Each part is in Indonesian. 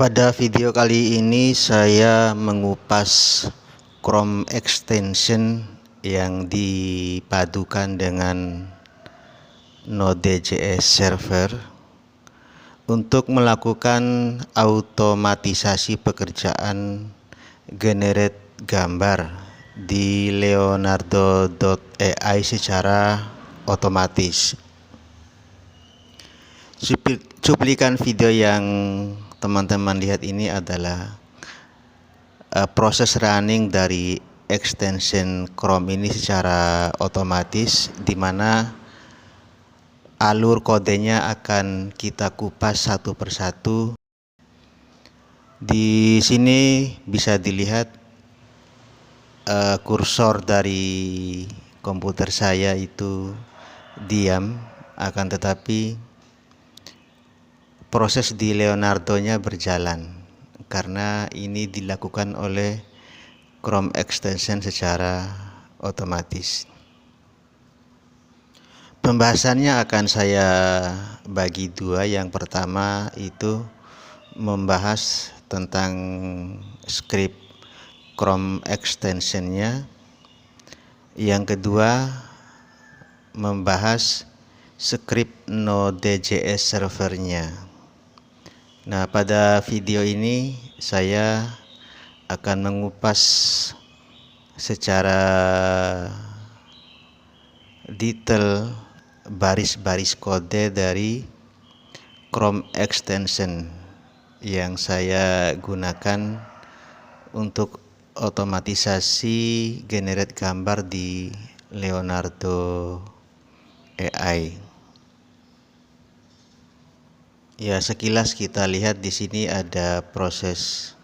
Pada video kali ini saya mengupas Chrome extension yang dipadukan dengan Node.js server untuk melakukan automatisasi pekerjaan generate gambar di Leonardo.ai secara otomatis. Cuplikan video yang teman-teman lihat ini adalah proses running dari extension Chrome ini secara otomatis, di mana alur kodenya akan kita kupas satu persatu. Di sini bisa dilihat kursor dari komputer saya itu diam, akan tetapi proses di Leonardo-nya berjalan karena ini dilakukan oleh Chrome extension secara otomatis. Pembahasannya akan saya bagi dua. Yang pertama itu membahas tentang script Chrome extension-nya. Yang kedua membahas script Node.js servernya. Nah, pada video ini saya akan mengupas secara detail baris-baris kode dari Chrome extension yang saya gunakan untuk otomatisasi generate gambar di Leonardo AI. Ya, sekilas kita lihat di sini ada proses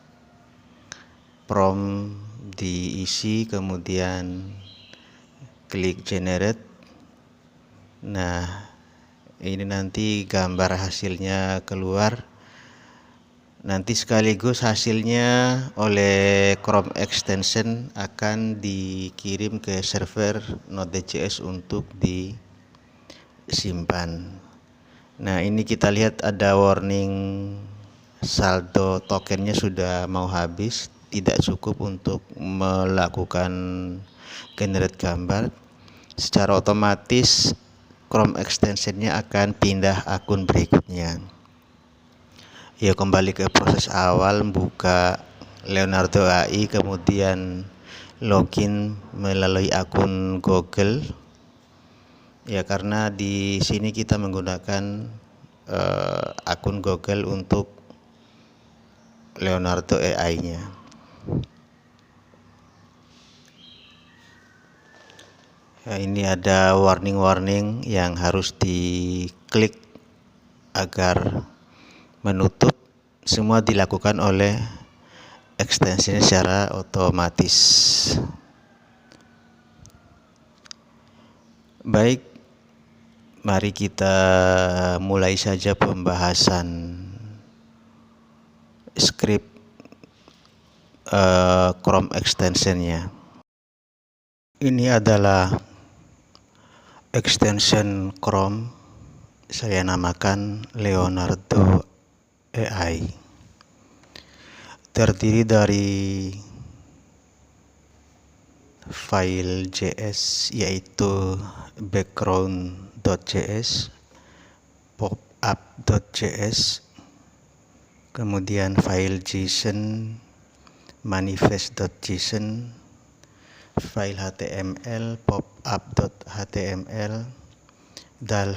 prompt diisi, kemudian klik generate. Nah, ini nanti gambar hasilnya keluar. Nanti sekaligus hasilnya oleh Chrome extension akan dikirim ke server Node.js untuk disimpan. Nah, ini kita lihat ada warning saldo tokennya sudah mau habis, tidak cukup untuk melakukan generate gambar. Secara otomatis Chrome extensionnya akan pindah akun berikutnya. Ya, kembali ke proses awal, buka Leonardo AI, kemudian login melalui akun Google. Ya, karena di sini kita menggunakan akun Google untuk Leonardo AI-nya. Ya, ini ada warning-warning yang harus diklik agar menutup. Semua dilakukan oleh extension secara otomatis. Baik, mari kita mulai saja pembahasan script Chrome extension-nya. Ini adalah extension Chrome, saya namakan Leonardo AI. Terdiri dari file JS yaitu background.js, popup.js, kemudian file JSON, manifest.json, file HTML, popup.html, dan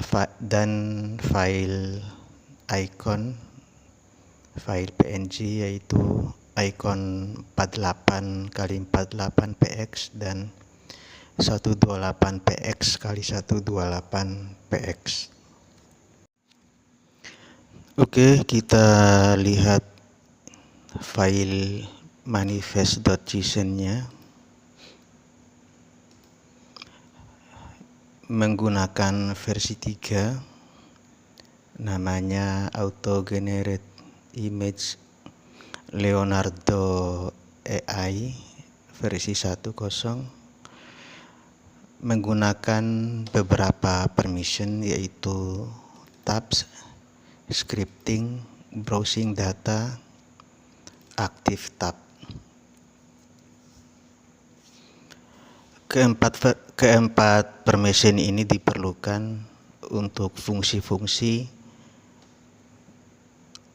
file icon, file PNG yaitu icon 48x48px dan 128px x128px. Oke, kita lihat file manifest.json-nya. Menggunakan versi 3, namanya auto generate image Leonardo AI versi 1.0, menggunakan beberapa permission yaitu tabs, scripting, browsing data, aktif tab. Keempat permission ini diperlukan untuk fungsi-fungsi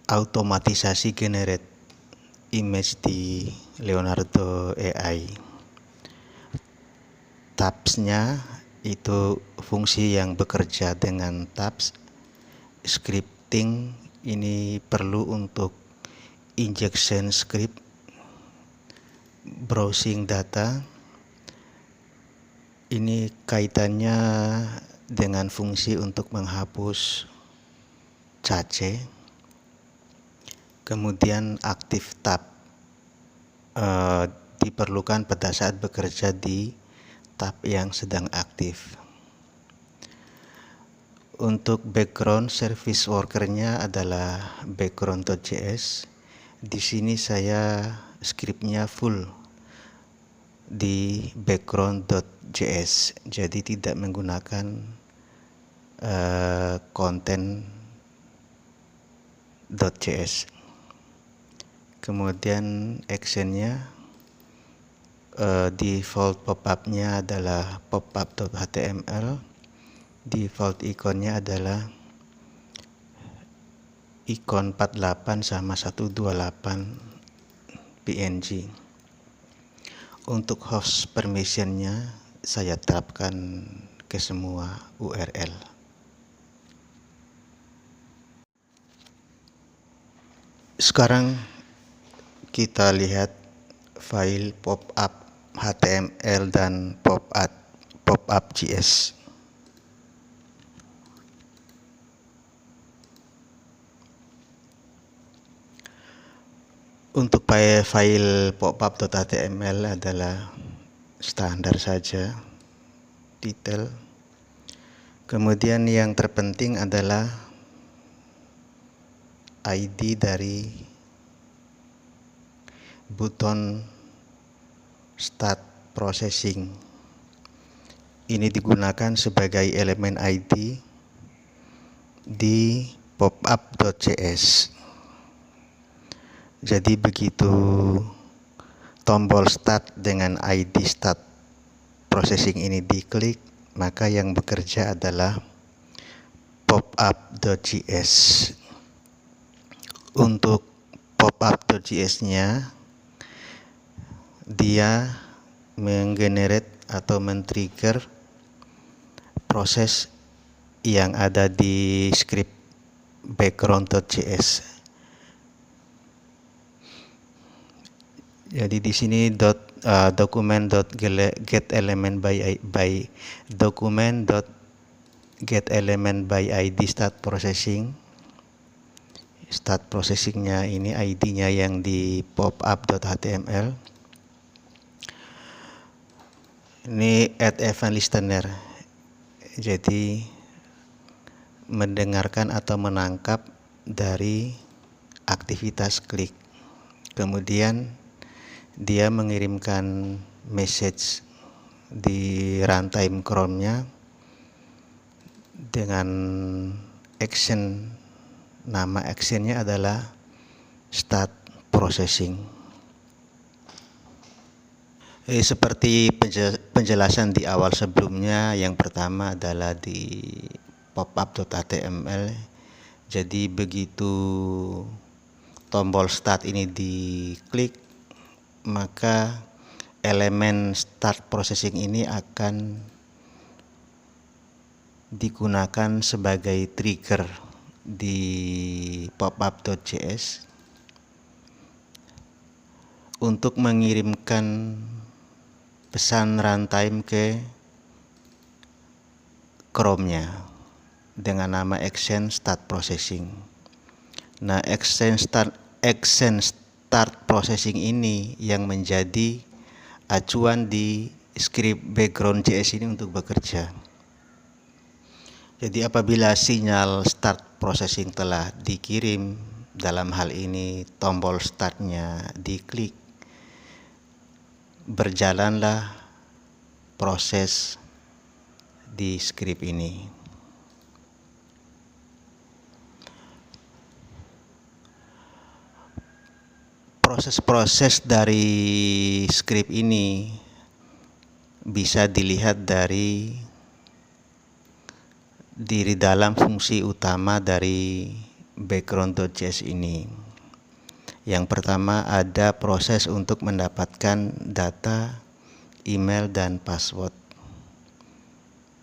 automatisasi generate image di Leonardo AI. Tabs-nya itu fungsi yang bekerja dengan tabs. Scripting ini perlu untuk injection script, browsing data. Ini kaitannya dengan fungsi untuk menghapus cache. Kemudian aktif tab diperlukan pada saat bekerja di tab yang sedang aktif. Untuk background service worker-nya adalah background.js. Di sini saya scriptnya full di background.js, jadi tidak menggunakan content.js. Kemudian actionnya default pop-up-nya adalah popup.html. Default ikonnya adalah ikon 48 sama 128 PNG. Untuk host permissionnya saya terapkan ke semua URL. Sekarang kita lihat file popup HTML dan popup.js. Untuk file popup.html adalah standar saja, detail. Kemudian yang terpenting adalah ID dari button start processing. Ini digunakan sebagai elemen ID di popup.js. Jadi begitu tombol start dengan ID start processing ini diklik, maka yang bekerja adalah popup.js. Untuk popup.js-nya, dia menggenerate atau men-trigger proses yang ada di script background.js. Jadi di sini document.getElement by document.getElement by ID start processing. Start processingnya ini ID-nya yang di popup.html. Ini add event listener. Jadi mendengarkan atau menangkap dari aktivitas klik. Kemudian dia mengirimkan message di runtime Chrome-nya dengan action. Nama actionnya adalah start processing. Seperti penjelasan di awal sebelumnya, yang pertama adalah di popup.html. Jadi begitu tombol start ini diklik, maka elemen start processing ini akan digunakan sebagai trigger di popup.js untuk mengirimkan pesan runtime ke Chrome-nya dengan nama action start processing. Nah, action start processing ini yang menjadi acuan di script background.js ini untuk bekerja. Jadi apabila sinyal start processing telah dikirim, dalam hal ini tombol startnya diklik, berjalanlah proses di script ini. Proses-proses dari script ini bisa dilihat dari dalam fungsi utama dari background.js ini. Yang pertama ada proses untuk mendapatkan data, email, dan password.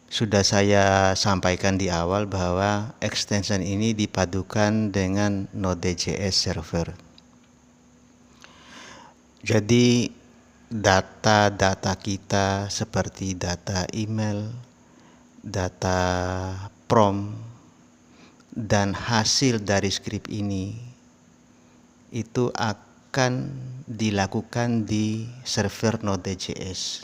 Sudah saya sampaikan di awal bahwa extension ini dipadukan dengan Node.js server. Jadi data-data kita seperti data email, data prompt, dan hasil dari script ini itu akan dilakukan di server Node.js.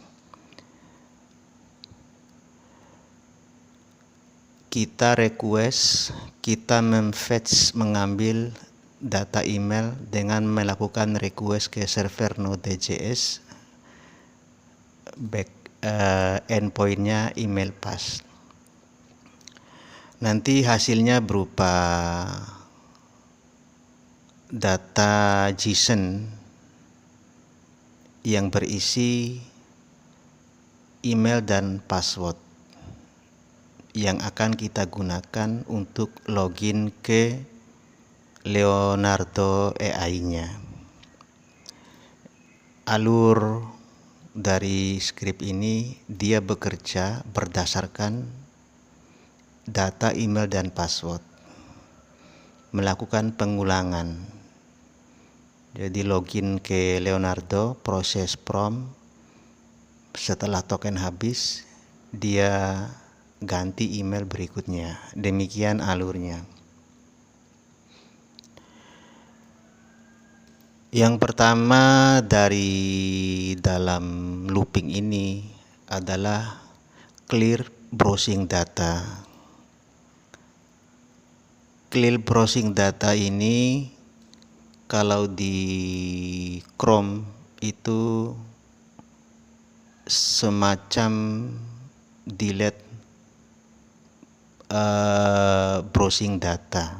Kita request, kita memfetch, mengambil data email dengan melakukan request ke server Node.js, endpointnya email pass. Nanti hasilnya berupa data JSON yang berisi email dan password yang akan kita gunakan untuk login ke Leonardo AI-nya. Alur dari script ini dia bekerja berdasarkan data email dan password, melakukan pengulangan. Jadi login ke Leonardo, proses prompt, setelah token habis dia ganti email berikutnya. Demikian alurnya. Yang pertama dari dalam looping ini adalah clear browsing data. Clear browsing data ini kalau di Chrome itu semacam delete browsing data.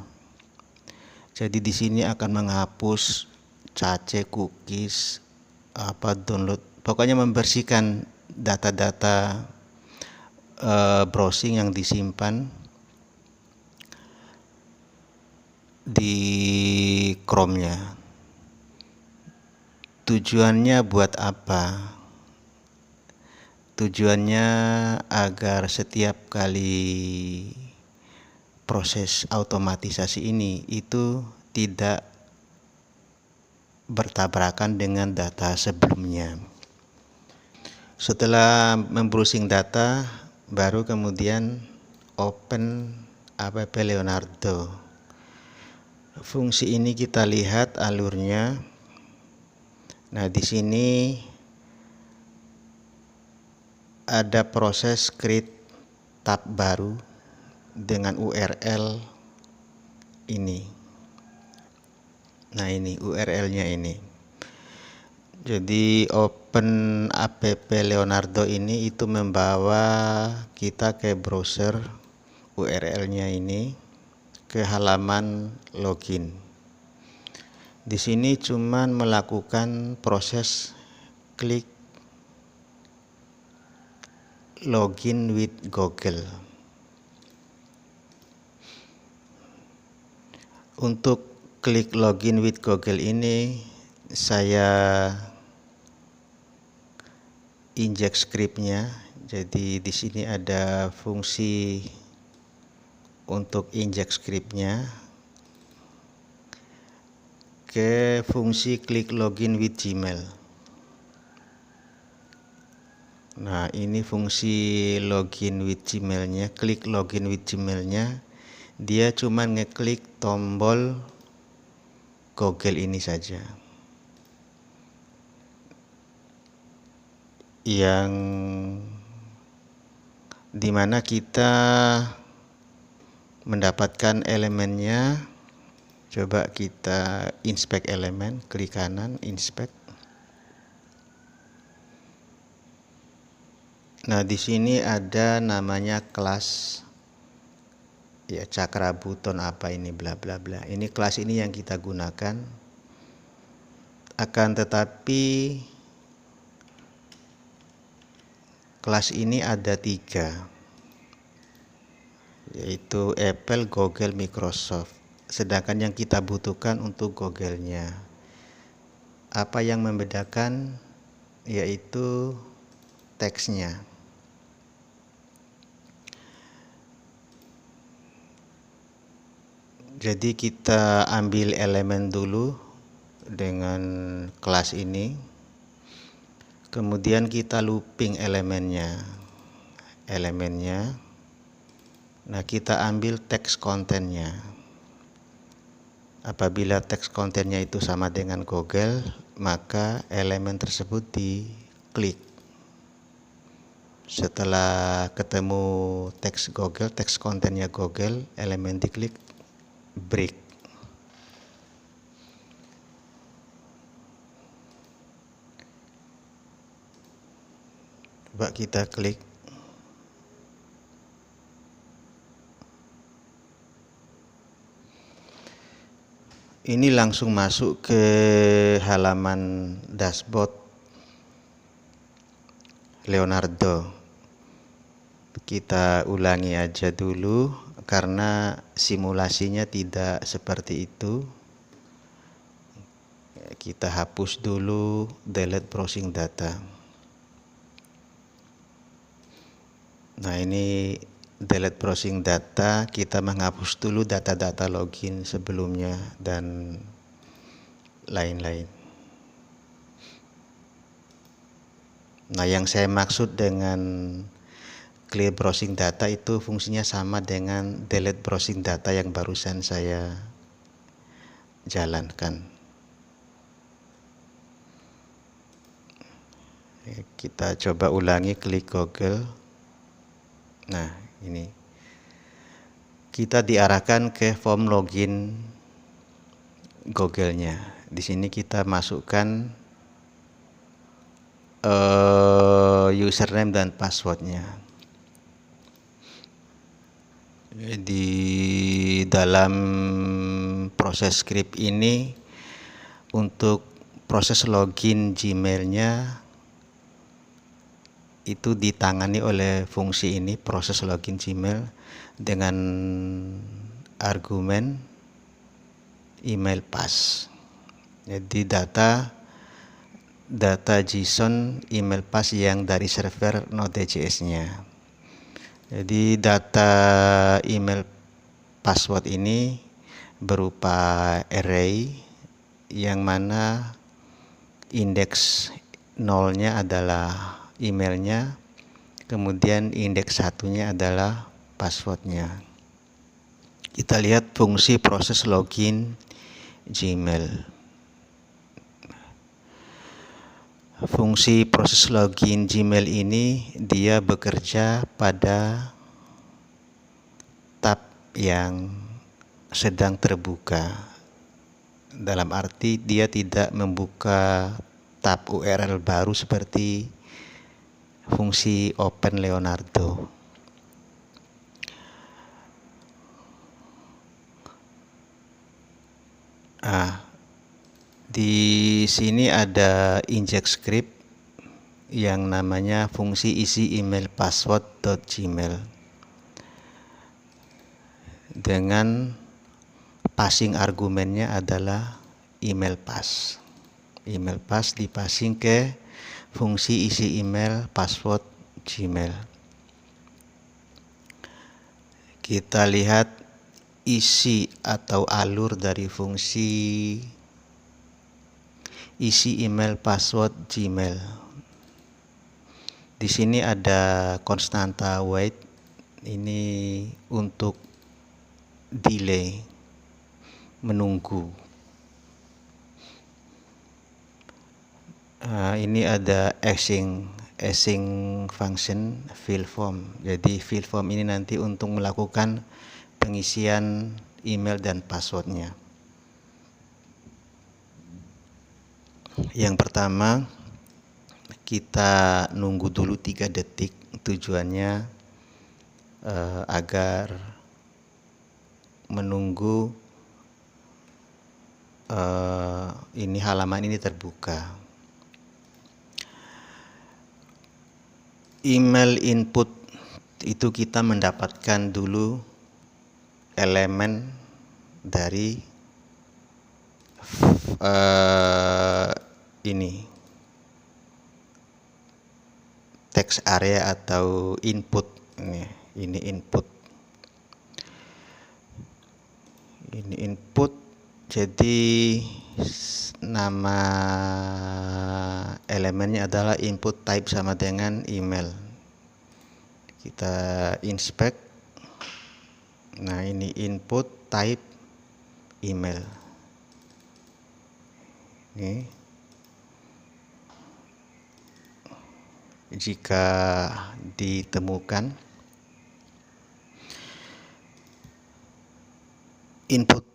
Jadi di sini akan menghapus cache, cookies, download, pokoknya membersihkan data-data browsing yang disimpan di Chrome-nya. Tujuannya buat apa? Tujuannya agar setiap kali proses otomatisasi ini itu tidak bertabrakan dengan data sebelumnya. Setelah membrowsing data, baru kemudian open app Leonardo. Fungsi ini kita lihat alurnya. Nah, di sini ada proses create tab baru dengan URL ini. Nah, ini URL-nya ini. Jadi open app Leonardo ini itu membawa kita ke browser, URL-nya ini ke halaman login. Di sini cuman melakukan proses klik login with Google. Untuk klik login with Google ini saya injek scriptnya. Jadi di sini ada fungsi untuk injek scriptnya ke fungsi klik login with Gmail. Nah, ini fungsi login with Gmail-nya, klik login with Gmail-nya. Dia cuma ngeklik tombol Google ini saja. Yang dimana kita mendapatkan elemennya. Coba kita inspect elemen, klik kanan, inspect. Nah, di sini ada namanya kelas, ya, cakra buton apa ini bla bla bla. Ini kelas ini yang kita gunakan. Akan tetapi kelas ini ada 3, yaitu Apple, Google, Microsoft. Sedangkan yang kita butuhkan untuk Google-nya. Apa yang membedakan? Yaitu teksnya. Jadi kita ambil elemen dulu dengan kelas ini, kemudian kita looping elemennya. Nah, kita ambil teks kontennya. Apabila teks kontennya itu sama dengan Google, maka elemen tersebut diklik. Setelah ketemu teks Google, teks kontennya Google, elemen diklik, break. Coba kita klik. Ini langsung masuk ke halaman dashboard Leonardo. Kita ulangi aja dulu karena simulasinya tidak seperti itu. Kita hapus dulu delete browsing data. Nah, ini delete browsing data, kita menghapus dulu data-data login sebelumnya dan lain-lain. Nah, yang saya maksud dengan clear browsing data itu fungsinya sama dengan delete browsing data yang barusan saya jalankan. Kita coba ulangi, klik Google. Nah, ini kita diarahkan ke form login Google-nya. Di sini kita masukkan username dan passwordnya. Di dalam proses script ini, untuk proses login Gmail-nya itu ditangani oleh fungsi ini, proses login Gmail, dengan argumen email pass. Jadi data JSON email pass yang dari server Node.js-nya. Jadi data email password ini berupa array yang mana indeks 0-nya adalah emailnya, kemudian indeks 1-nya adalah passwordnya. Kita lihat fungsi proses login Gmail. Fungsi proses login Gmail ini dia bekerja pada tab yang sedang terbuka. Dalam arti dia tidak membuka tab URL baru seperti fungsi Open Leonardo. Di sini ada inject script yang namanya fungsi isi email password.gmail dengan passing argumennya adalah email pass. Email pass dipassing ke fungsi isi email password Gmail. Kita lihat isi atau alur dari fungsi isi email password Gmail. Di sini ada konstanta wait, ini untuk delay, menunggu. Ini ada async function fill form. Jadi fill form ini nanti untuk melakukan pengisian email dan passwordnya. Yang pertama, kita nunggu dulu 3 detik, tujuannya agar menunggu ini halaman ini terbuka. Email input itu kita mendapatkan dulu elemen dari ini text area atau input. Ini input. Ini input. Jadi nama elemennya adalah input type sama dengan email. Kita inspect. Nah, ini input type email. Ini jika ditemukan input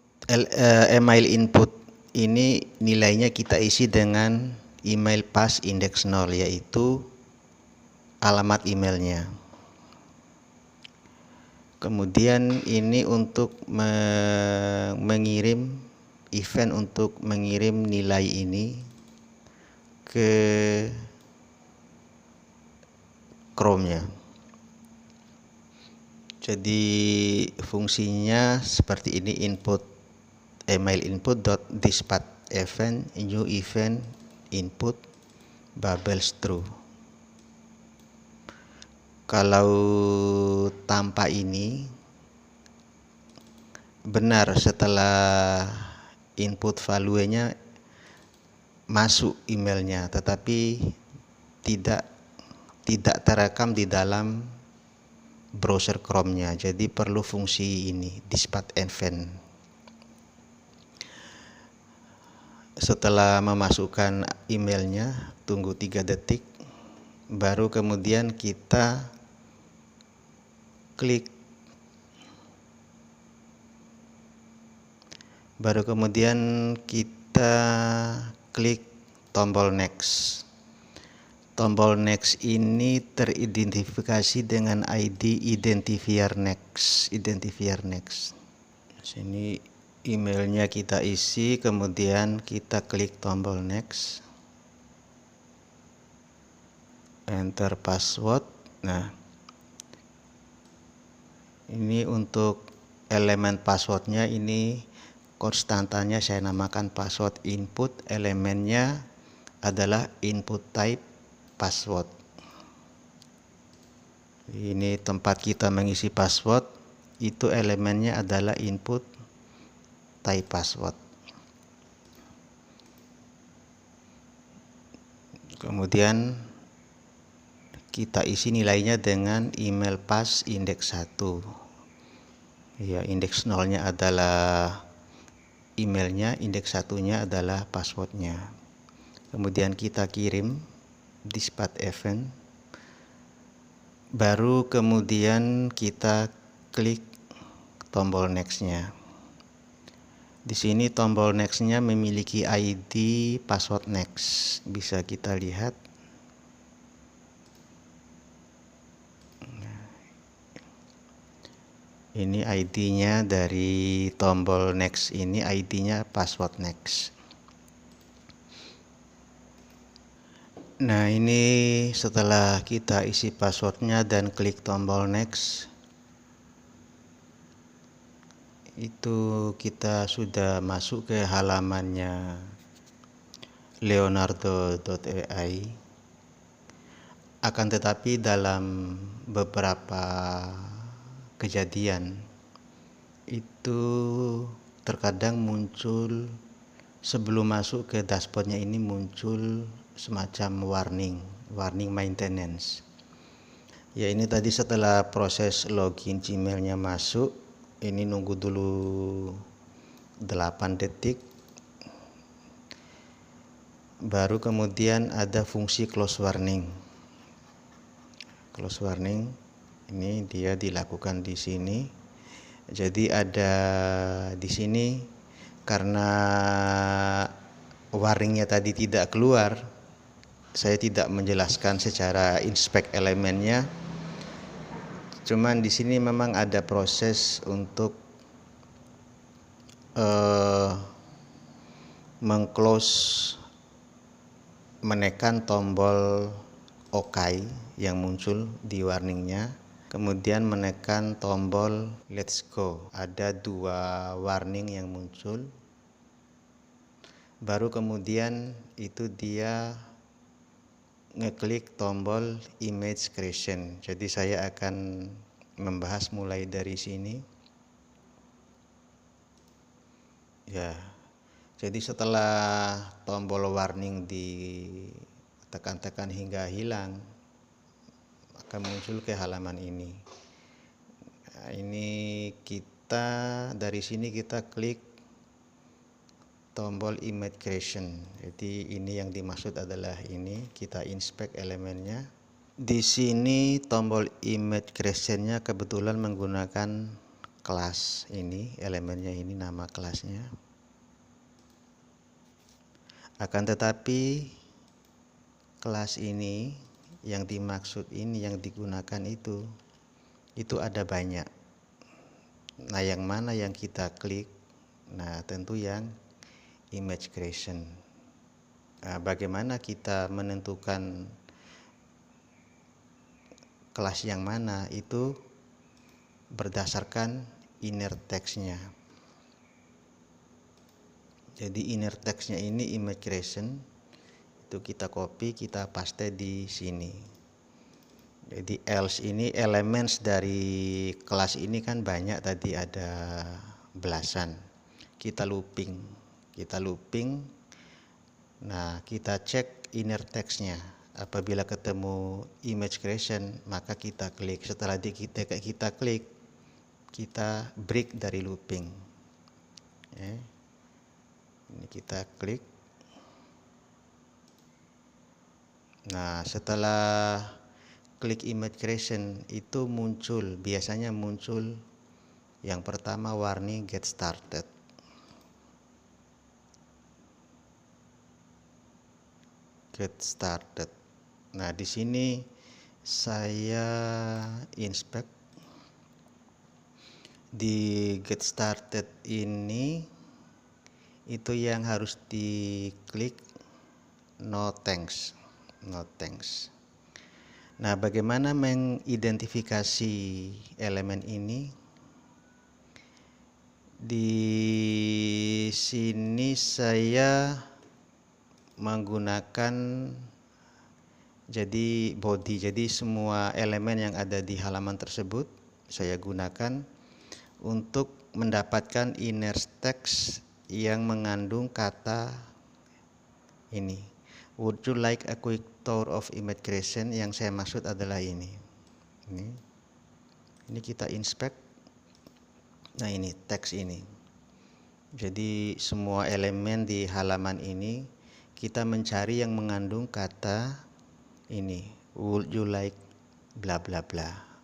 email input ini nilainya kita isi dengan email pas index 0, yaitu alamat emailnya. Kemudian ini untuk mengirim event untuk mengirim nilai ini ke Chrome-nya. Jadi fungsinya seperti ini, input email input dot dispatch event new event input bubbles true. Kalau tanpa ini benar setelah input value-nya masuk emailnya, tetapi tidak terekam di dalam browser Chrome-nya. Jadi perlu fungsi ini dispatch event. Setelah memasukkan emailnya, tunggu 3 detik, baru kemudian kita klik, tombol next. Tombol next ini teridentifikasi dengan ID identifier next. Sini emailnya kita isi, kemudian kita klik tombol next, enter password. Nah, ini untuk elemen passwordnya, ini konstantanya saya namakan password input, elemennya adalah input type password. Ini tempat kita mengisi password, itu elemennya adalah input type password. Kemudian kita isi nilainya dengan email pas indeks 1. Ya, indeks 0-nya adalah emailnya, indeks 1-nya adalah passwordnya. Kemudian kita kirim dispatch event, baru kemudian kita klik tombol next-nya. Di sini tombol next-nya memiliki ID password next, bisa kita lihat. Ini ID-nya dari tombol next ini, ID-nya password next. Nah, ini setelah kita isi passwordnya dan klik tombol next, itu kita sudah masuk ke halamannya leonardo.ai. Akan tetapi dalam beberapa kejadian itu terkadang muncul, sebelum masuk ke dashboardnya ini muncul semacam warning maintenance. Ya, ini tadi setelah proses login Gmail-nya masuk, ini nunggu dulu 8 detik, baru kemudian ada fungsi close warning. Ini dia dilakukan di sini. Jadi ada di sini, karena warningnya tadi tidak keluar, saya tidak menjelaskan secara inspect elemennya. Cuman di sini memang ada proses untuk mengclose, menekan tombol OK yang muncul di warningnya, kemudian menekan tombol let's go. Ada 2 warning yang muncul, baru kemudian itu dia ngeklik tombol image creation. Jadi saya akan membahas mulai dari sini ya. Jadi setelah tombol warning ditekan-tekan hingga hilang, akan muncul ke halaman ini. Nah, ini kita dari sini kita klik tombol image creation. Jadi ini yang dimaksud adalah ini, kita inspect elemennya. Di sini tombol image creation-nya kebetulan menggunakan kelas ini, elemennya ini nama kelasnya. Akan tetapi kelas ini yang dimaksud ini, yang digunakan itu ada banyak. Nah, yang mana yang kita klik? Nah, tentu yang image creation. Nah, bagaimana kita menentukan kelas yang mana? Itu berdasarkan inner text-nya. Jadi inner text-nya ini image creation, itu kita copy, kita paste di sini. Jadi else ini elements dari kelas ini kan banyak, tadi ada belasan. Kita looping. Nah, kita cek inner text-nya. Apabila ketemu image creation, maka kita klik. Setelah kita klik, kita break dari looping. Ini kita klik. Nah, setelah klik image creation itu biasanya muncul yang pertama warning get started. Nah, di sini saya inspect di get started ini, itu yang harus diklik no thanks. Nah, bagaimana mengidentifikasi elemen ini? Di sini saya menggunakan jadi body. Jadi semua elemen yang ada di halaman tersebut saya gunakan untuk mendapatkan inner text yang mengandung kata ini. Would you like a quick tour of image creation? Yang saya maksud adalah ini. Ini kita inspect. Nah, ini teks ini. Jadi semua elemen di halaman ini kita mencari yang mengandung kata ini. Would you like bla bla bla.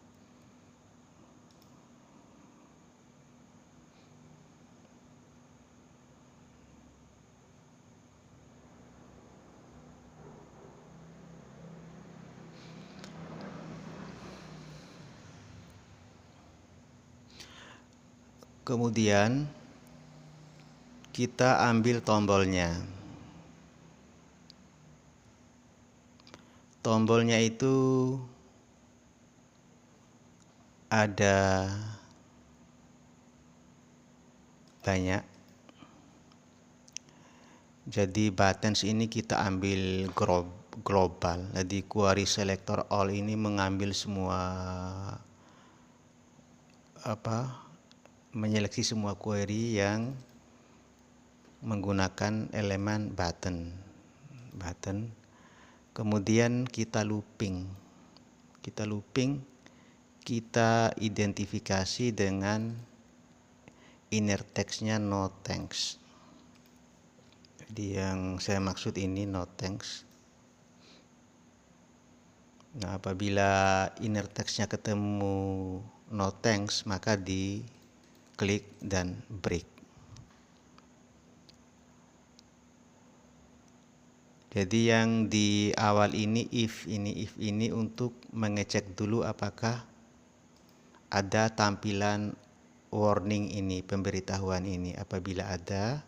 Kemudian kita ambil tombolnya. Tombolnya itu ada banyak. Jadi buttons ini kita ambil global. Jadi query selector all ini mengambil semua menyeleksi semua query yang menggunakan elemen button. Kemudian kita looping, kita identifikasi dengan inner text-nya no thanks. Jadi yang saya maksud ini no thanks. Nah, apabila inner text-nya ketemu no thanks, maka di klik dan break. Jadi yang di awal ini if ini untuk mengecek dulu apakah ada tampilan warning ini, pemberitahuan ini. Apabila ada,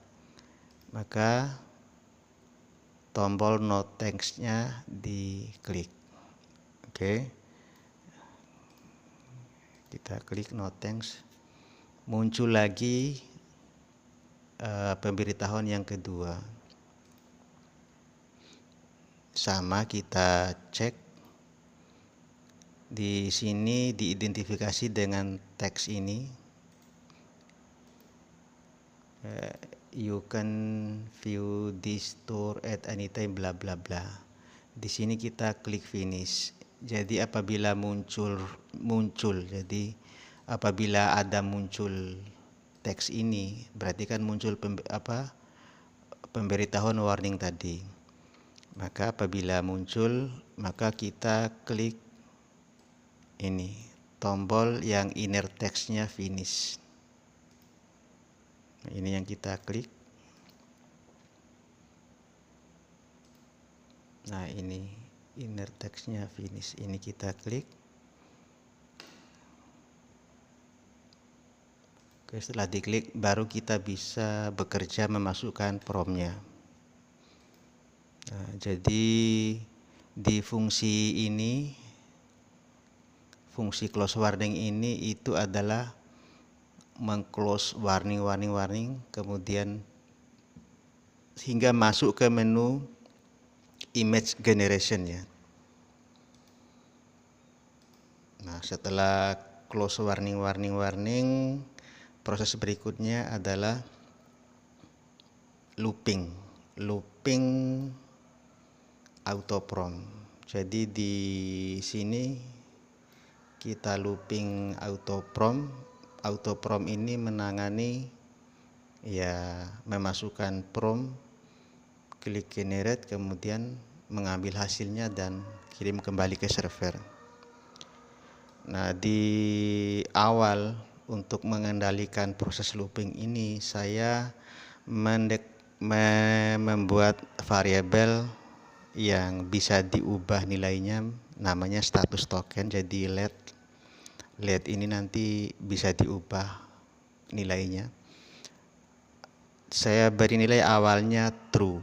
maka tombol no thanks-nya diklik. Oke. Kita klik no thanks. Muncul lagi pemberitahuan yang kedua. Sama, kita cek. Di sini diidentifikasi dengan teks ini. You can view this tour at anytime bla bla bla. Di sini kita klik finish. Jadi apabila muncul, jadi apabila ada muncul teks ini, berarti kan muncul pemberitahuan warning tadi. Maka apabila muncul, maka kita klik ini tombol yang inner text-nya finish. Nah, ini yang kita klik. Nah, ini inner text-nya finish. Ini kita klik. Oke, setelah diklik baru kita bisa bekerja memasukkan prompt-nya. Nah, jadi di fungsi ini, fungsi close warning ini itu adalah meng-close warning, kemudian hingga masuk ke menu image generation ya. Nah, setelah close warning, proses berikutnya adalah looping auto prompt. Jadi di sini kita looping auto prompt. Auto prompt ini menangani ya memasukkan prompt, klik generate, kemudian mengambil hasilnya dan kirim kembali ke server. Nah, di awal untuk mengendalikan proses looping ini saya membuat variabel yang bisa diubah nilainya, namanya status token. Jadi let ini nanti bisa diubah nilainya. Saya beri nilai awalnya true.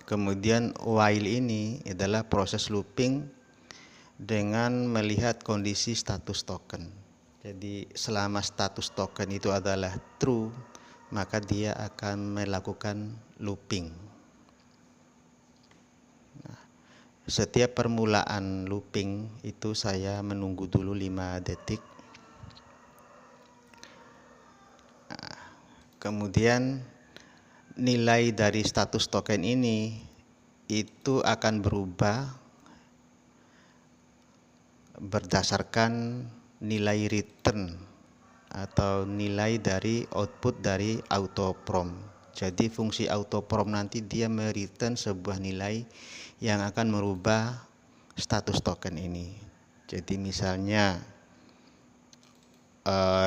Kemudian while ini adalah proses looping dengan melihat kondisi status token. Jadi selama status token itu adalah true, maka dia akan melakukan looping. Nah, setiap permulaan looping itu saya menunggu dulu 5 detik. Nah, kemudian nilai dari status token ini itu akan berubah berdasarkan nilai return atau nilai dari output dari auto prompt. Jadi fungsi auto prompt nanti dia mereturn sebuah nilai yang akan merubah status token ini. Jadi misalnya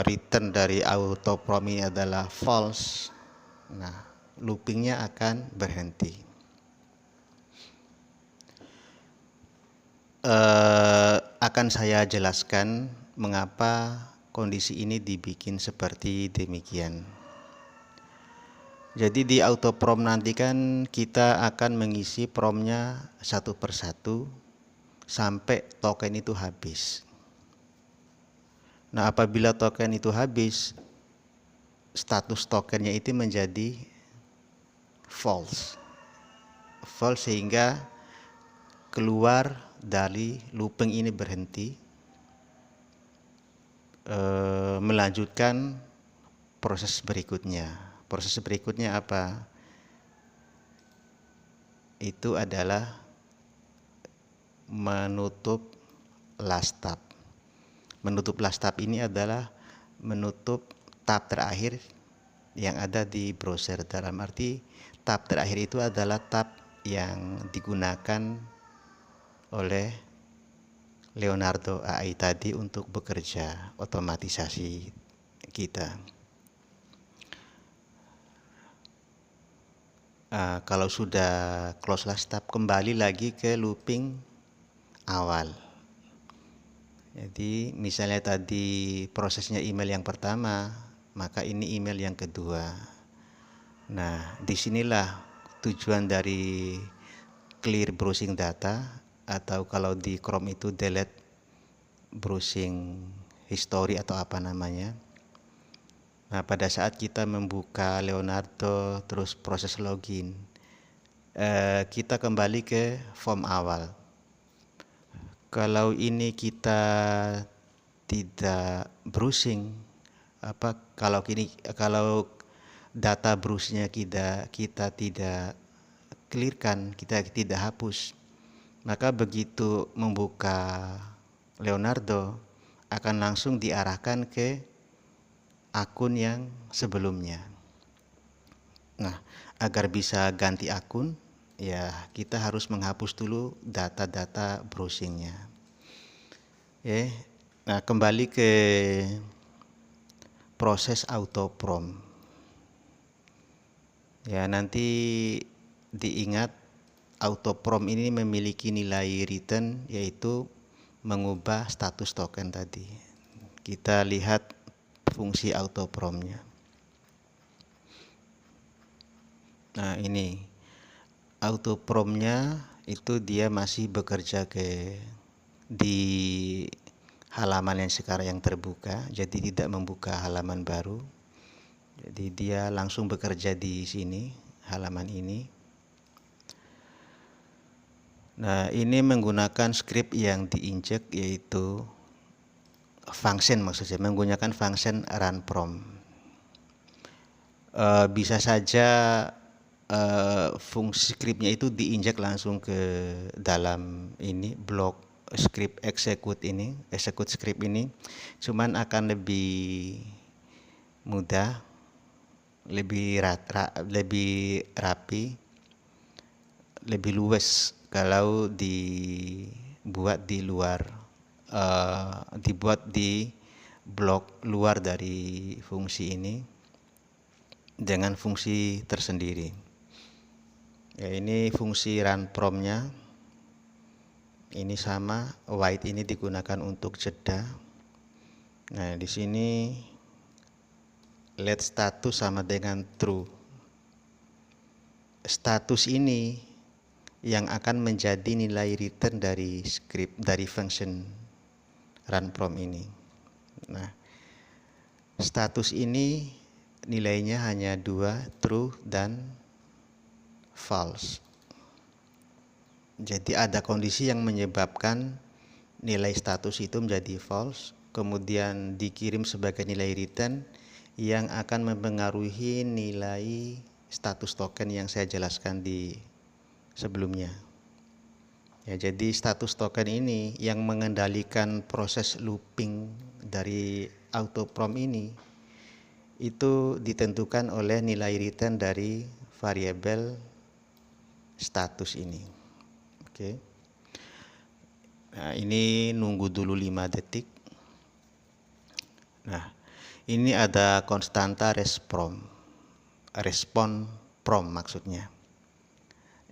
return dari auto prompt ini adalah false. Nah, loopingnya akan berhenti. Akan saya jelaskan mengapa kondisi ini dibikin seperti demikian. Jadi di auto prompt nanti kan kita akan mengisi promptnya satu persatu sampai token itu habis. Nah, apabila token itu habis, status tokennya itu menjadi false sehingga keluar dari looping ini, berhenti, melanjutkan proses berikutnya. Proses berikutnya apa? Itu adalah menutup last tab. Menutup last tab ini adalah menutup tab terakhir yang ada di browser. Dalam arti tab terakhir itu adalah tab yang digunakan oleh Leonardo AI tadi untuk bekerja otomatisasi kita. Kalau sudah close last tab, kembali lagi ke looping awal. Jadi misalnya tadi prosesnya email yang pertama, maka ini email yang kedua. Nah, disinilah tujuan dari clear browsing data, atau kalau di Chrome itu delete browsing history atau apa namanya. Nah, pada saat kita membuka Leonardo terus proses login, kita kembali ke form awal. Kalau ini kita tidak browsing, kalau data browsnya kita tidak clearkan, kita tidak hapus, maka begitu membuka Leonardo akan langsung diarahkan ke akun yang sebelumnya. Nah, agar bisa ganti akun, ya kita harus menghapus dulu data-data browsingnya. Nah, kembali ke proses auto prompt. Ya, nanti diingat auto prompt ini memiliki nilai return, yaitu mengubah status token tadi. Kita lihat fungsi auto prompt-nya. Nah, ini auto prompt-nya itu dia masih bekerja di halaman yang sekarang yang terbuka, jadi tidak membuka halaman baru. Jadi dia langsung bekerja di sini, halaman ini. Nah, ini menggunakan script yang diinjek, yaitu function, maksudnya menggunakan function run prompt. Bisa saja fungsi scriptnya itu diinjek langsung ke dalam ini blok script execute script ini, cuman akan lebih mudah, lebih rapi, lebih luwes kalau dibuat di blok luar dari fungsi ini dengan fungsi tersendiri. Ya, ini fungsi run prompt-nya. Ini sama, wait ini digunakan untuk jeda. Nah, di sini let status sama dengan true. Status ini yang akan menjadi nilai return dari function run prompt ini. Nah, status ini nilainya hanya 2, true dan false. Jadi ada kondisi yang menyebabkan nilai status itu menjadi false, kemudian dikirim sebagai nilai return yang akan mempengaruhi nilai status token yang saya jelaskan di sebelumnya. Ya, jadi status token ini yang mengendalikan proses looping dari auto prompt ini itu ditentukan oleh nilai return dari variabel status ini. Oke. Nah, ini nunggu dulu 5 detik. Nah, ini ada konstanta respon prompt maksudnya.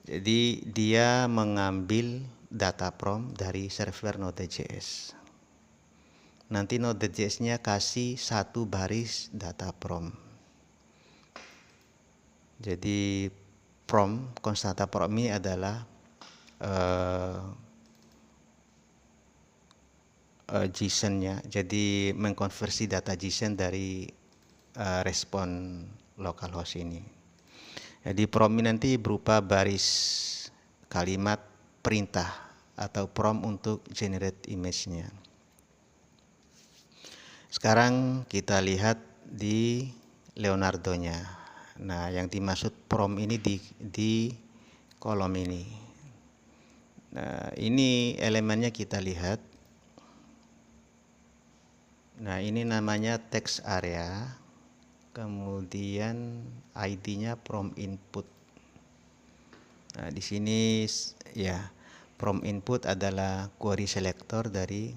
Jadi dia mengambil data prompt dari server Node.js. Nanti Node.js-nya kasih 1 baris data prompt. Jadi konstanta prompt ini adalah JSON-nya. Jadi mengkonversi data JSON dari respon localhost ini. Jadi prompt ini nanti berupa baris kalimat perintah atau prompt untuk generate image-nya. Sekarang kita lihat di Leonardo-nya. Nah, yang dimaksud prompt ini di kolom ini. Nah, ini elemennya kita lihat. Nah, ini namanya text area. Kemudian ID-nya prompt input. Nah, di sini ya prompt input adalah query selector dari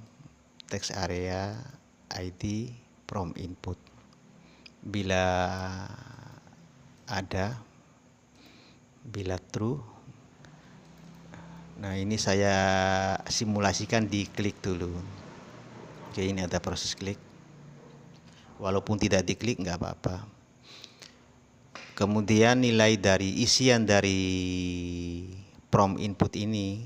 text area ID prompt input. Bila true. Nah, ini saya simulasikan di klik dulu. Oke, ini ada proses klik. Walaupun tidak diklik nggak apa-apa. Kemudian nilai dari isian dari prom input ini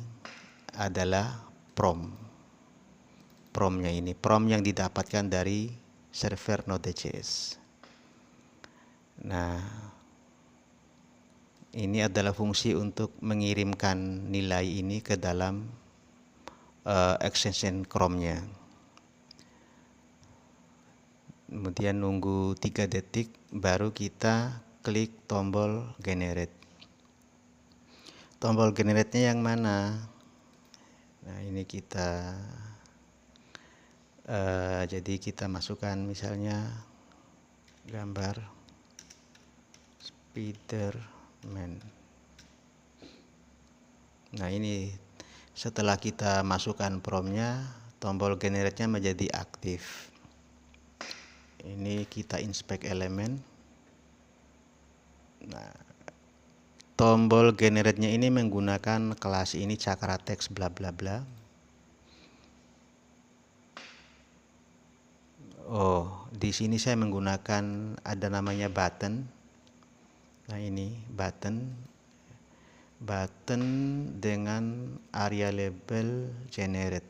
adalah promnya ini, prom yang didapatkan dari server Node.js. Nah, ini adalah fungsi untuk mengirimkan nilai ini ke dalam extension Chrome-nya. Kemudian nunggu 3 detik baru kita klik tombol generate. Tombol generate-nya yang mana? Nah, ini kita jadi kita masukkan misalnya gambar Spiderman. Nah, ini setelah kita masukkan promnya, tombol generate-nya menjadi aktif. Ini kita inspect elemen. Nah, tombol generate-nya ini menggunakan kelas ini Cakratext bla bla bla. Oh, di sini saya menggunakan ada namanya button. Nah, ini button dengan area label generate.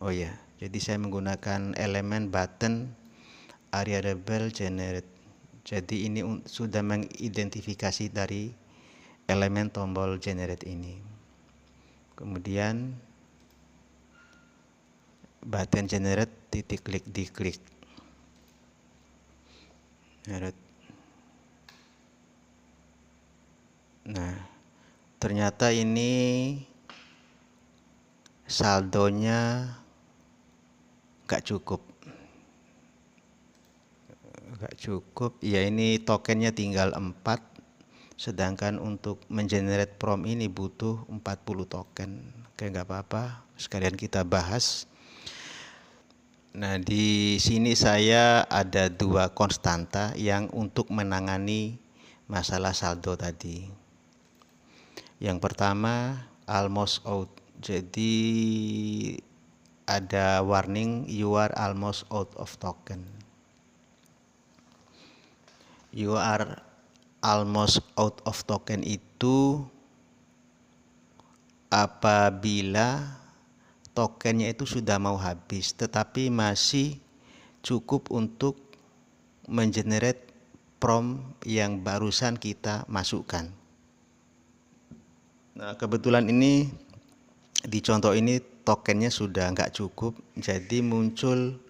Oh ya, jadi saya menggunakan elemen button area label generate. Jadi ini sudah mengidentifikasi dari elemen tombol generate ini. Kemudian button generate titik klik diklik. Nah, ternyata ini saldonya nggak cukup. Ya, ini tokennya tinggal 4, sedangkan untuk mengenerate prom ini butuh 40 token. Oke, nggak apa-apa, sekalian kita bahas. Nah, di sini saya ada 2 konstanta yang untuk menangani masalah saldo tadi. Yang pertama almost out. Jadi ada warning you are almost out of token. You are almost out of token itu apabila tokennya itu sudah mau habis tetapi masih cukup untuk mengenerate prom yang barusan kita masukkan. Nah, kebetulan ini di contoh ini tokennya sudah nggak cukup, jadi muncul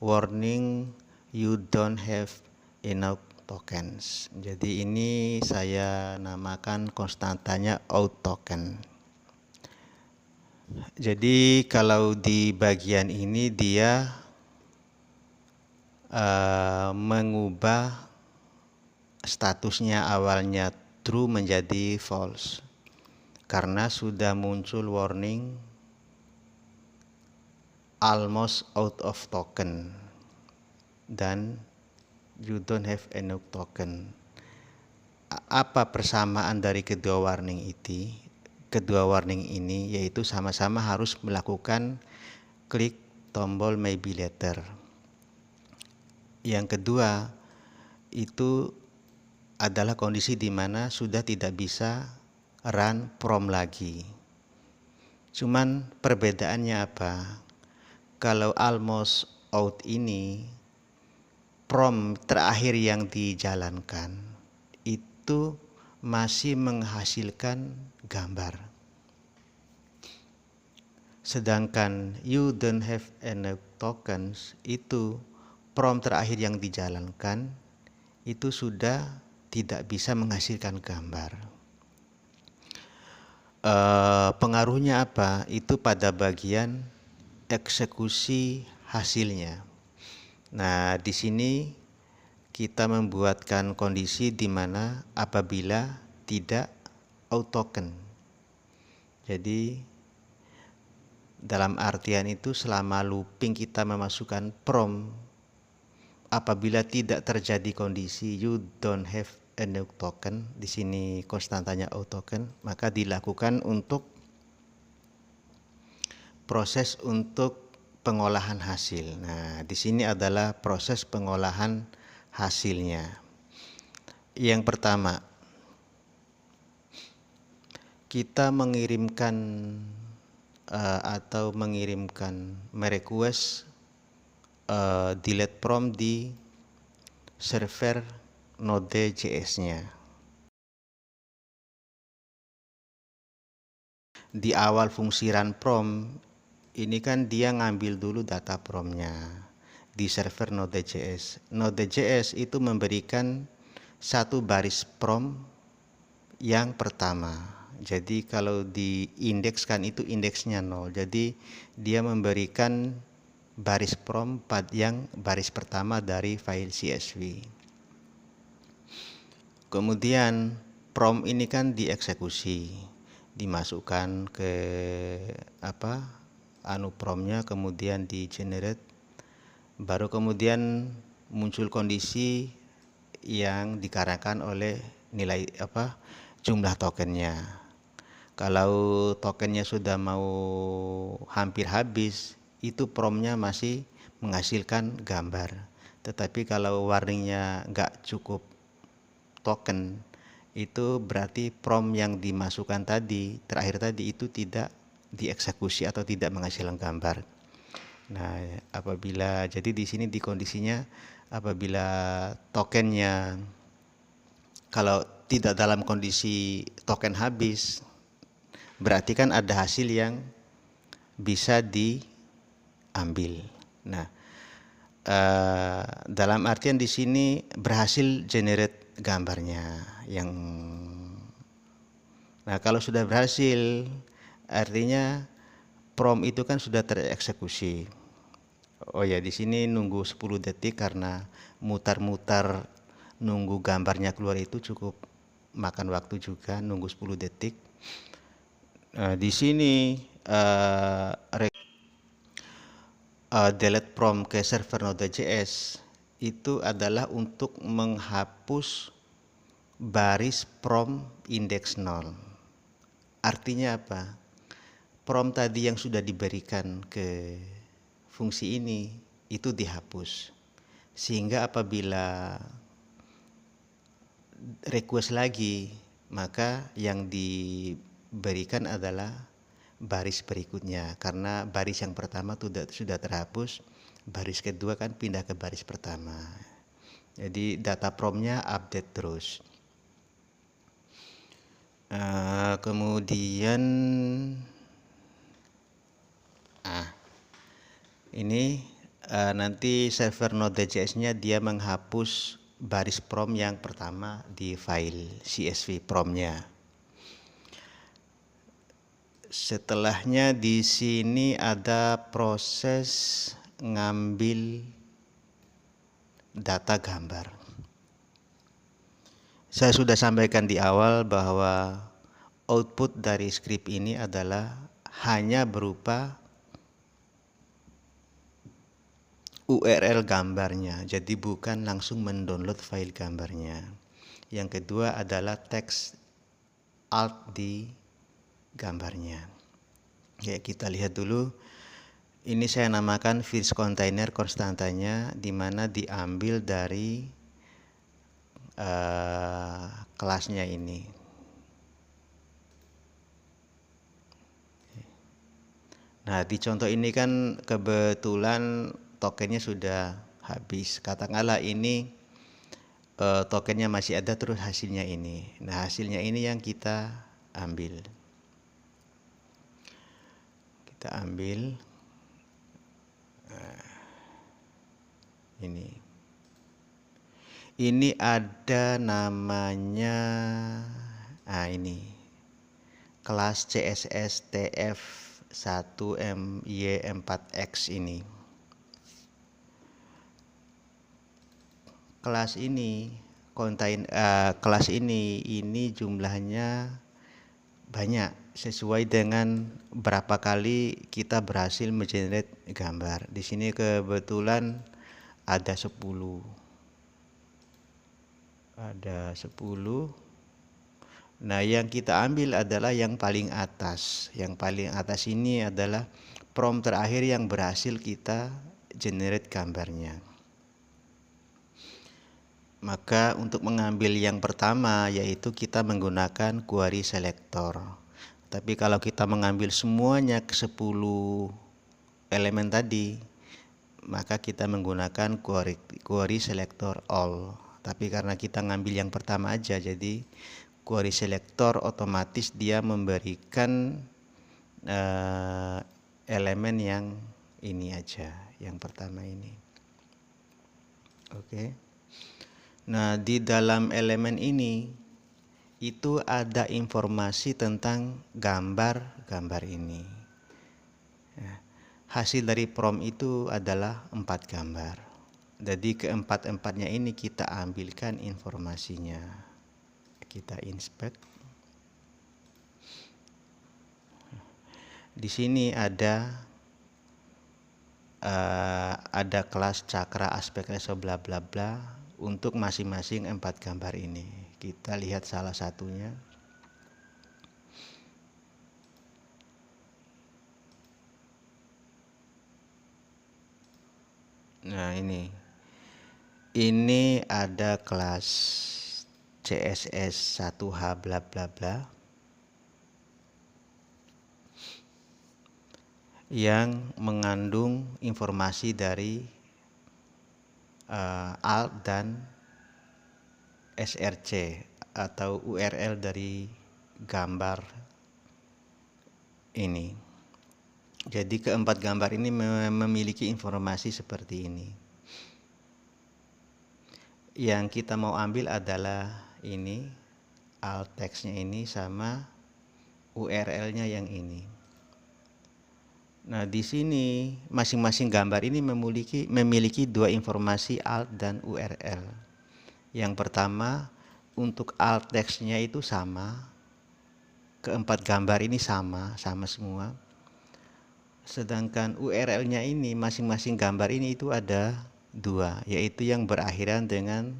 warning you don't have enough tokens. Jadi ini saya namakan konstantanya out token. Jadi kalau di bagian ini dia mengubah statusnya awalnya true menjadi false karena sudah muncul warning almost out of token dan you don't have enough token. Apa persamaan dari kedua warning ini? Yaitu sama-sama harus melakukan klik tombol maybe later. Yang kedua itu adalah kondisi di mana sudah tidak bisa run prom lagi. Cuman perbedaannya apa? Kalau almost out ini prom terakhir yang dijalankan itu masih menghasilkan gambar. Sedangkan you don't have enough tokens itu prom terakhir yang dijalankan itu sudah tidak bisa menghasilkan gambar. Pengaruhnya apa? Itu pada bagian eksekusi hasilnya. Nah, di sini kita membuatkan kondisi di mana apabila tidak out token. Jadi dalam artian itu selama looping kita memasukkan prom, apabila tidak terjadi kondisi you don't have enough token, di sini konstantanya out token, maka dilakukan untuk proses untuk pengolahan hasil. Nah, di sini adalah proses pengolahan hasilnya. Yang pertama, kita mengirimkan atau mengirimkan merequest delete prompt di server Node.js-nya. Di awal fungsi run prompt ini kan dia ngambil dulu data prompt-nya di server Node.js. Node.js itu memberikan satu baris prompt yang pertama. Jadi kalau diindekskan itu indeksnya 0. Jadi dia memberikan baris prompt yang baris pertama dari file CSV. Kemudian prompt ini kan dieksekusi, dimasukkan ke promptnya, kemudian di generate, baru kemudian muncul kondisi yang dikarenakan oleh nilai jumlah tokennya. Kalau tokennya sudah mau hampir habis, itu promptnya masih menghasilkan gambar. Tetapi kalau warningnya nggak cukup token, itu berarti prompt yang dimasukkan terakhir tadi itu tidak dieksekusi atau tidak menghasilkan gambar. Nah, jadi di sini di kondisinya apabila tokennya kalau tidak dalam kondisi token habis, berarti kan ada hasil yang bisa diambil. Nah, dalam artian di sini berhasil generate gambarnya Nah, kalau sudah berhasil artinya prompt itu kan sudah tereksekusi. Oh ya, di sini nunggu 10 detik karena mutar-mutar nunggu gambarnya keluar itu cukup makan waktu juga, nunggu 10 detik. Di sini delete prompt ke server Node.js itu adalah untuk menghapus baris prompt indeks 0. Artinya apa? Prompt tadi yang sudah diberikan ke fungsi ini itu dihapus. Sehingga apabila request lagi, maka yang diberikan adalah baris berikutnya, karena baris yang pertama sudah terhapus, baris kedua kan pindah ke baris pertama. Jadi data promptnya update terus. Kemudian ini nanti server Node.js-nya dia menghapus baris prompt yang pertama di file CSV prompt-nya. Setelahnya di sini ada proses ngambil data gambar. Saya sudah sampaikan di awal bahwa output dari script ini adalah hanya berupa URL gambarnya, jadi bukan langsung mendownload file gambarnya. Yang kedua adalah teks alt di gambarnya. Ya, kita lihat dulu. Ini saya namakan fields container konstantanya, di mana diambil dari kelasnya ini. Nah, di contoh ini kan kebetulan tokennya sudah habis. Katakanlah ini tokennya masih ada, terus hasilnya ini. Nah, hasilnya ini yang kita ambil. Kita ambil ini. Ini ada namanya, ini kelas CSS TF1MY4X ini. Kelas ini jumlahnya banyak sesuai dengan berapa kali kita berhasil mengenerate gambar. Di sini kebetulan ada 10. Nah, yang kita ambil adalah yang paling atas. Yang paling atas ini adalah prompt terakhir yang berhasil kita generate gambarnya. Maka untuk mengambil yang pertama yaitu kita menggunakan query selector. Tapi kalau kita mengambil semuanya ke 10 elemen tadi, maka kita menggunakan query selector all. Tapi karena kita ngambil yang pertama aja, jadi query selector otomatis dia memberikan elemen yang ini aja, yang pertama ini. Oke. Nah, di dalam elemen ini itu ada informasi tentang gambar ini. Nah, hasil dari prompt itu adalah 4 gambar. Jadi keempat-empatnya ini kita ambilkan informasinya. Kita inspect. Di sini ada kelas cakra aspek ratio bla bla bla untuk masing-masing 4 gambar ini. Kita lihat salah satunya. Nah, ini ada kelas CSS 1H bla bla bla yang mengandung informasi dari alt dan src atau URL dari gambar ini. Jadi keempat gambar ini memiliki informasi seperti ini. Yang kita mau ambil adalah ini, alt text-nya ini sama URL-nya yang ini. Nah, di sini masing-masing gambar ini memiliki 2 informasi alt dan URL. Yang pertama, untuk alt text-nya itu sama. Keempat gambar ini sama semua. Sedangkan URL-nya ini masing-masing gambar ini itu ada 2, yaitu yang berakhiran dengan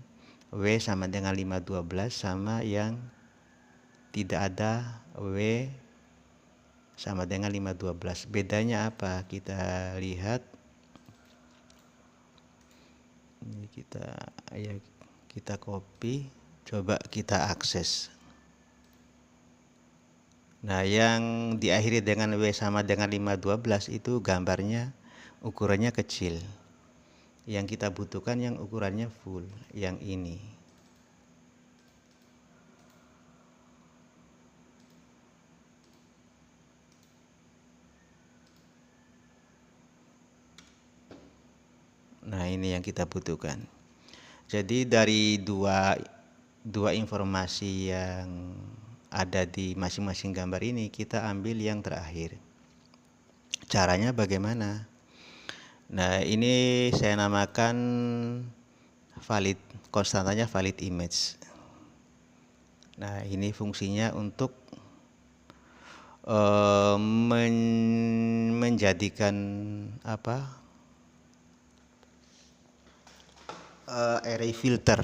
W sama dengan 512 sama yang tidak ada W sama dengan 512. Bedanya apa? Kita lihat. Ini kita copy, coba kita akses. Nah, yang diakhiri dengan W sama dengan 512 itu gambarnya ukurannya kecil. Yang kita butuhkan yang ukurannya full, yang ini. Nah, ini yang kita butuhkan. Jadi dari dua informasi yang ada di masing-masing gambar ini, kita ambil yang terakhir. Caranya bagaimana? Nah, ini saya namakan konstantanya valid image. Nah, ini fungsinya untuk menjadikan array filter.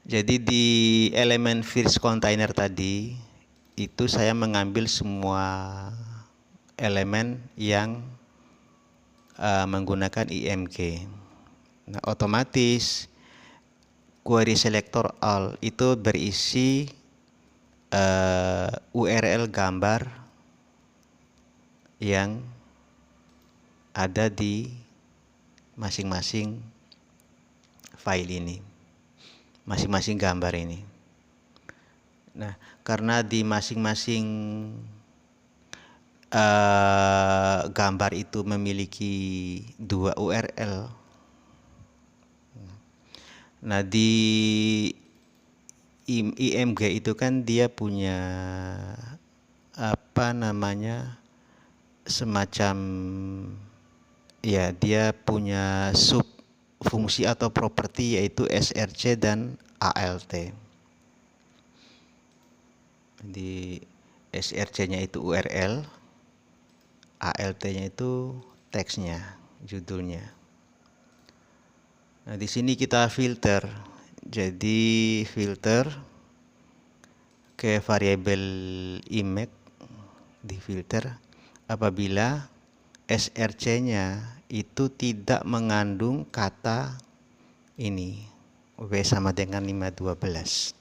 Jadi di elemen first container tadi itu saya mengambil semua elemen yang menggunakan IMG. Nah, otomatis query selector all itu berisi URL gambar yang ada di masing-masing file ini, masing-masing gambar ini. Nah, karena di masing-masing gambar itu memiliki 2 URL. Nah, di IMG itu kan dia punya semacam, ya, dia punya sub fungsi atau properti yaitu src dan alt. Di src-nya itu URL, alt-nya itu teksnya, judulnya. Nah, di sini kita filter. Jadi filter ke variabel image, di filter apabila src-nya itu tidak mengandung kata ini W sama dengan 512.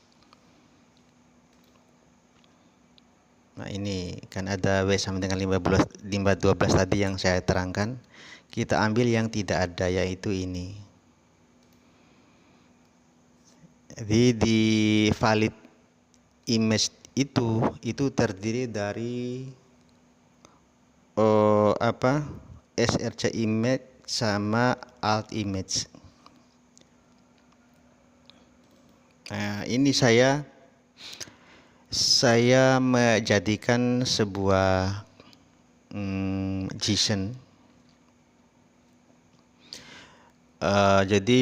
Nah ini kan ada W sama dengan 512 tadi yang saya terangkan. Kita ambil yang tidak ada, yaitu ini. Jadi di valid image itu terdiri dari src image sama alt image. Nah ini saya menjadikan sebuah JSON. Jadi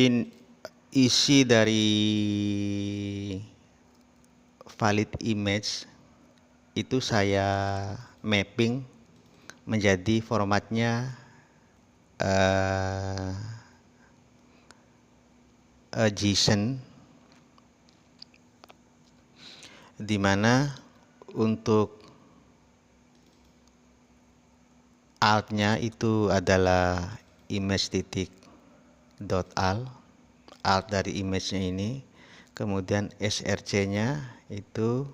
isi dari valid image itu saya mapping menjadi formatnya JSON, di mana untuk altnya itu adalah image.alt, alt dari image-nya ini, kemudian src-nya itu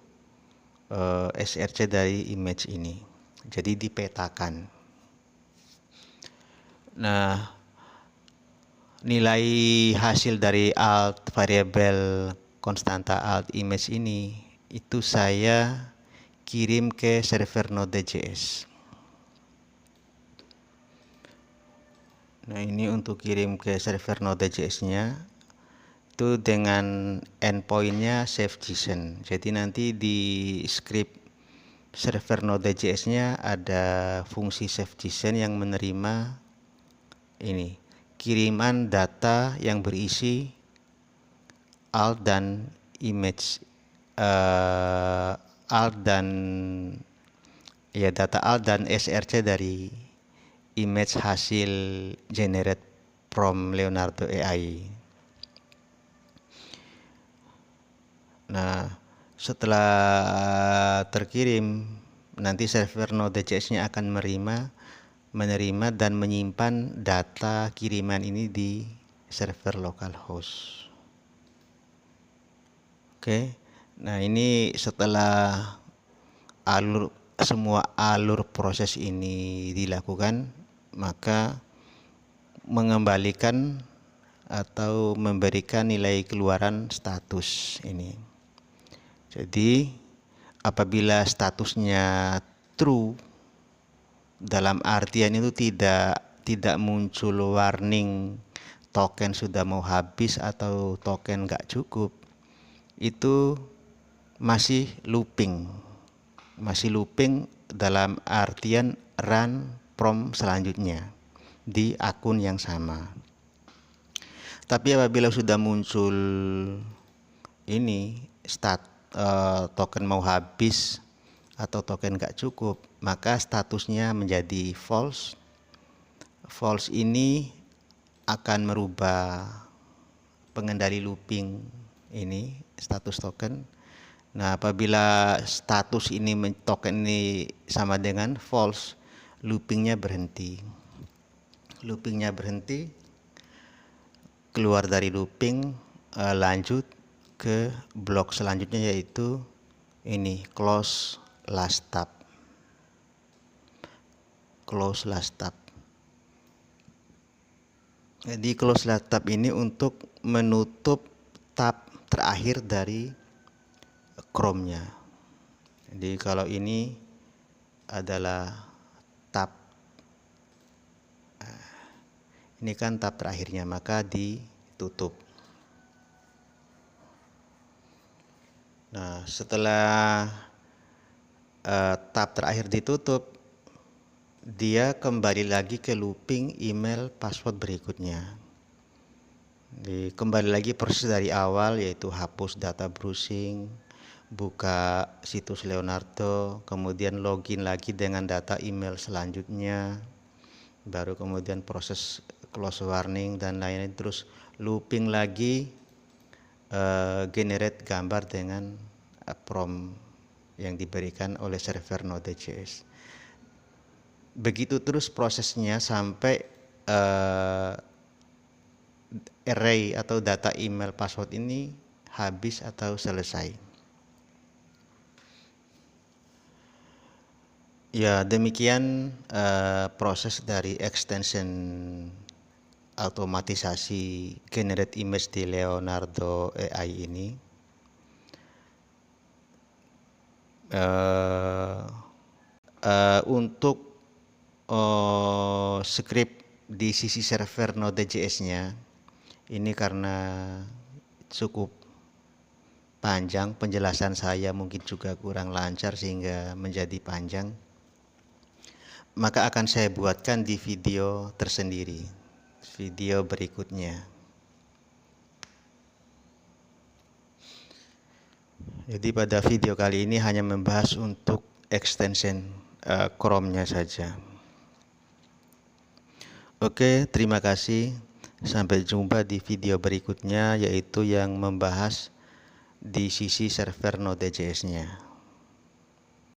src dari image ini, jadi dipetakan. Nah nilai hasil dari alt variabel konstanta alt image ini itu saya kirim ke server Node.js. Nah ini untuk kirim ke server Node.js-nya itu dengan endpoint-nya save JSON. Jadi nanti di script server Node.js-nya ada fungsi save JSON yang menerima ini kiriman data yang berisi alt dan image, data alt dan src dari image hasil generate from Leonardo AI. Nah setelah terkirim, nanti server Node.js-nya akan menerima dan menyimpan data kiriman ini di server localhost. Oke, nah ini setelah semua alur proses ini dilakukan, maka mengembalikan atau memberikan nilai keluaran status ini. Jadi apabila statusnya true, dalam artian itu tidak muncul warning token sudah mau habis atau token nggak cukup, itu masih looping dalam artian run prompt selanjutnya di akun yang sama. Tapi apabila sudah muncul ini token mau habis atau token nggak cukup, maka statusnya menjadi false. False ini akan merubah pengendali looping ini status token. Nah apabila status ini token ini sama dengan false, loopingnya berhenti, keluar dari looping, lanjut ke blok selanjutnya, yaitu ini close last tab. Jadi close last tab ini untuk menutup tab terakhir dari Chrome-nya. Jadi kalau ini adalah tab, ini kan tab terakhirnya, maka ditutup. Nah setelah tab terakhir ditutup, dia kembali lagi ke looping email password berikutnya. Kembali lagi proses dari awal, yaitu hapus data browsing, buka situs Leonardo, kemudian login lagi dengan data email selanjutnya, baru kemudian proses close warning dan lain-lain, terus looping lagi generate gambar dengan prompt yang diberikan oleh server Node.js. Begitu terus prosesnya sampai array atau data email password ini habis atau selesai. Ya, demikian proses dari extension otomatisasi generate image di Leonardo AI ini. Untuk script di sisi server Node.js-nya ini karena cukup panjang, penjelasan saya mungkin juga kurang lancar sehingga menjadi panjang, maka akan saya buatkan di video tersendiri, video berikutnya. Jadi pada video kali ini hanya membahas untuk extension Chrome-nya saja. Oke, terima kasih. Sampai jumpa di video berikutnya, yaitu yang membahas di sisi server Node.js-nya.